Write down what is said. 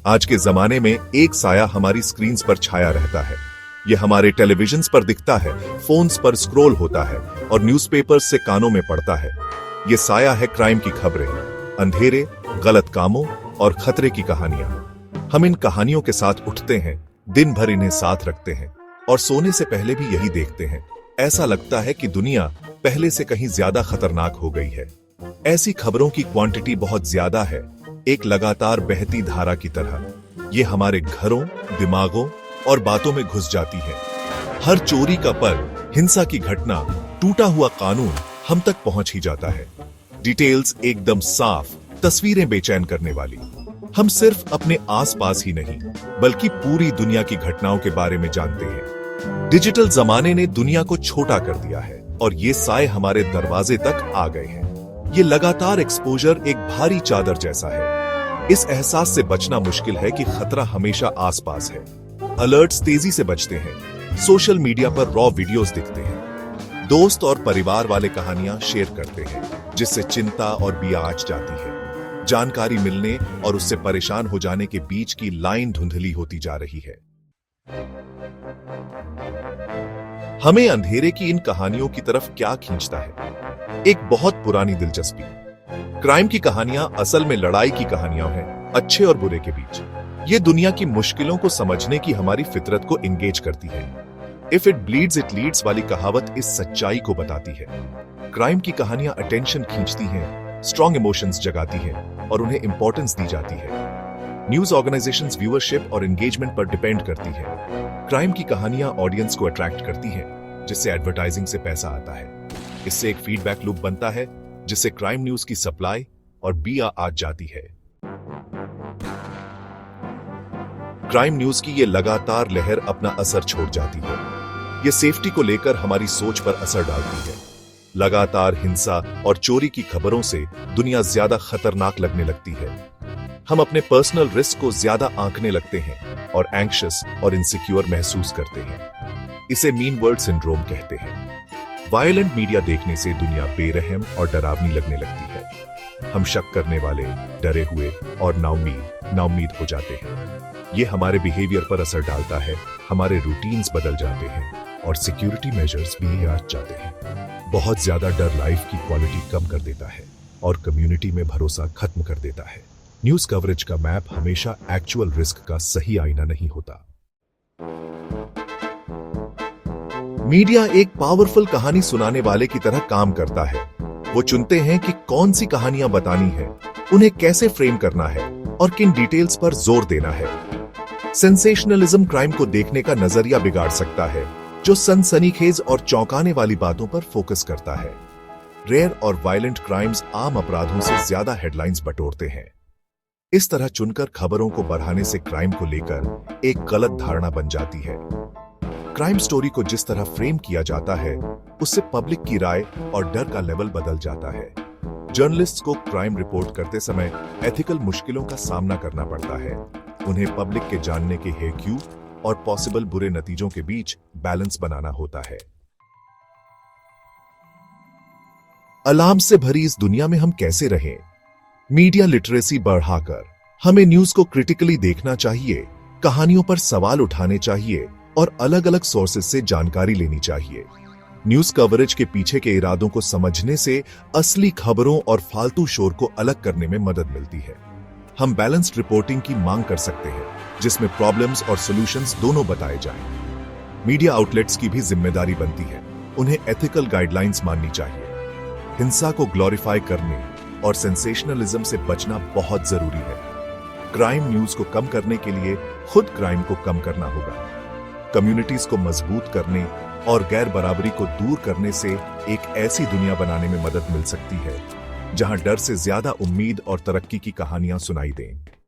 आज के जमाने में एक साया हमारी स्क्रीन पर छाया रहता है। ये हमारे टेलीविजन पर दिखता है, फोन्स पर स्क्रॉल होता है और न्यूज़पेपर्स से कानों में पड़ता है। ये साया है क्राइम की खबरें, अंधेरे, गलत कामों और खतरे की कहानियां। हम इन कहानियों के साथ उठते हैं, दिन भर इन्हें साथ रखते हैं और सोने से पहले भी यही देखते हैं। ऐसा लगता है कि दुनिया पहले से कहीं ज्यादा खतरनाक हो गई है। ऐसी खबरों की क्वांटिटी बहुत ज्यादा है, एक लगातार बहती धारा की तरह। ये हमारे घरों, दिमागों और बातों में घुस जाती है। हर चोरी का पल, हिंसा की घटना, टूटा हुआ कानून हम तक पहुंच ही जाता है। डिटेल्स एकदम साफ, तस्वीरें बेचैन करने वाली। हम सिर्फ अपने आसपास ही नहीं बल्कि पूरी दुनिया की घटनाओं के बारे में जानते हैं। डिजिटल जमाने ने दुनिया को छोटा कर दिया है और ये साए हमारे दरवाजे तक आ गए हैं। ये लगातार एक्सपोजर एक भारी चादर जैसा है। इस एहसास से बचना मुश्किल है कि खतरा हमेशा आसपास है। अलर्ट्स तेजी से बजते हैं, सोशल मीडिया पर रॉ वीडियोस दिखते हैं, दोस्त और परिवार वाले कहानियां शेयर करते हैं जिससे चिंता और बिया आच जाती है। जानकारी मिलने और उससे परेशान हो जाने के बीच की लाइन धुंधली होती जा रही है। हमें अंधेरे की इन कहानियों की तरफ क्या खींचता है? एक बहुत पुरानी दिलचस्पी। क्राइम की कहानियां असल में लड़ाई की कहानियां हैं, अच्छे और बुरे के बीच। ये दुनिया की मुश्किलों को समझने की हमारी फितरत को एंगेज करती है। If it bleeds it leads वाली कहावत इस सच्चाई को बताती है। क्राइम की कहानियां अटेंशन खींचती हैं, स्ट्रॉन्ग इमोशंस जगाती हैं और उन्हें इंपॉर्टेंस दी जाती है। न्यूज ऑर्गेनाइजेशंस व्यूअरशिप और एंगेजमेंट पर डिपेंड करती है। क्राइम की कहानियां ऑडियंस को अट्रैक्ट करती हैं, जिससे एडवर्टाइजिंग से पैसा आता है। इससे एक फीडबैक लूप बनता है जिससे क्राइम न्यूज की सप्लाई और बिया आज जाती है। क्राइम न्यूज की ये लगातार लहर अपना असर छोड़ जाती है। ये सेफ्टी को लेकर हमारी सोच पर असर डालती है। लगातार हिंसा और चोरी की खबरों से दुनिया ज्यादा खतरनाक लगने लगती है। हम अपने पर्सनल रिस्क को ज्यादा आंकने लगते हैं और एंग्शियस और इनसिक्योर महसूस करते हैं। इसे मीन वर्ल्ड सिंड्रोम कहते हैं। वायलेंट मीडिया देखने से दुनिया बेरहम और डरावनी लगने लगती है। हम शक करने वाले, डरे हुए और नाउम्मीद हो जाते हैं। ये हमारे बिहेवियर पर असर डालता है, हमारे रूटीन्स बदल जाते हैं और सिक्योरिटी मेजर्स भी आ जाते हैं। बहुत ज्यादा डर लाइफ की क्वालिटी कम कर देता है और कम्युनिटी में भरोसा खत्म कर देता है। न्यूज कवरेज का मैप हमेशा एक्चुअल रिस्क का सही आईना नहीं होता। मीडिया एक पावरफुल कहानी सुनाने वाले की तरह काम करता है। वो चुनते हैं कि कौन सी कहानियां बतानी है, उन्हें कैसे फ्रेम करना है और किन डिटेल्स पर जोर देना है। सेंसेशनलिज्म क्राइम को देखने का नजरिया बिगाड़ सकता है, जो सनसनीखेज और चौंकाने वाली बातों पर फोकस करता है। रेयर और वायलेंट क्राइम्स आम अपराधों से ज्यादा हेडलाइंस बटोरते हैं। इस तरह चुनकर खबरों को बढ़ाने से क्राइम को लेकर एक गलत धारणा बन जाती है। क्राइम स्टोरी को जिस तरह फ्रेम किया जाता है, उससे पब्लिक की राय और डर का लेवल बदल जाता है। जर्नलिस्ट्स को क्राइम रिपोर्ट करते समय एथिकल मुश्किलों का सामना करना पड़ता है। उन्हें पब्लिक के जानने के क्यों और पॉसिबल बुरे नतीजों के बीच बैलेंस बनाना होता है। अलार्म से भरी इस दुनिया में हम कैसे रहें? मीडिया लिटरेसी बढ़ाकर हमें न्यूज को क्रिटिकली देखना चाहिए, कहानियों पर सवाल उठाने चाहिए और अलग अलग सोर्सेज से जानकारी लेनी चाहिए। न्यूज कवरेज के पीछे के इरादों को समझने से असली खबरों और फालतू शोर को अलग करने में मदद मिलती है। हम बैलेंस्ड रिपोर्टिंग की मांग कर सकते हैं, जिसमें प्रॉब्लम्स और सॉल्यूशंस दोनों बताए जाएं। मीडिया आउटलेट्स की भी जिम्मेदारी बनती है, उन्हें एथिकल गाइडलाइंस माननी चाहिए। हिंसा को ग्लोरीफाई करने और सेंसेशनलिज्म से बचना बहुत जरूरी है। क्राइम न्यूज को कम करने के लिए खुद क्राइम को कम करना होगा। कम्युनिटीज को मजबूत करने और गैर बराबरी को दूर करने से एक ऐसी दुनिया बनाने में मदद मिल सकती है जहां डर से ज्यादा उम्मीद और तरक्की की कहानियां सुनाई दें।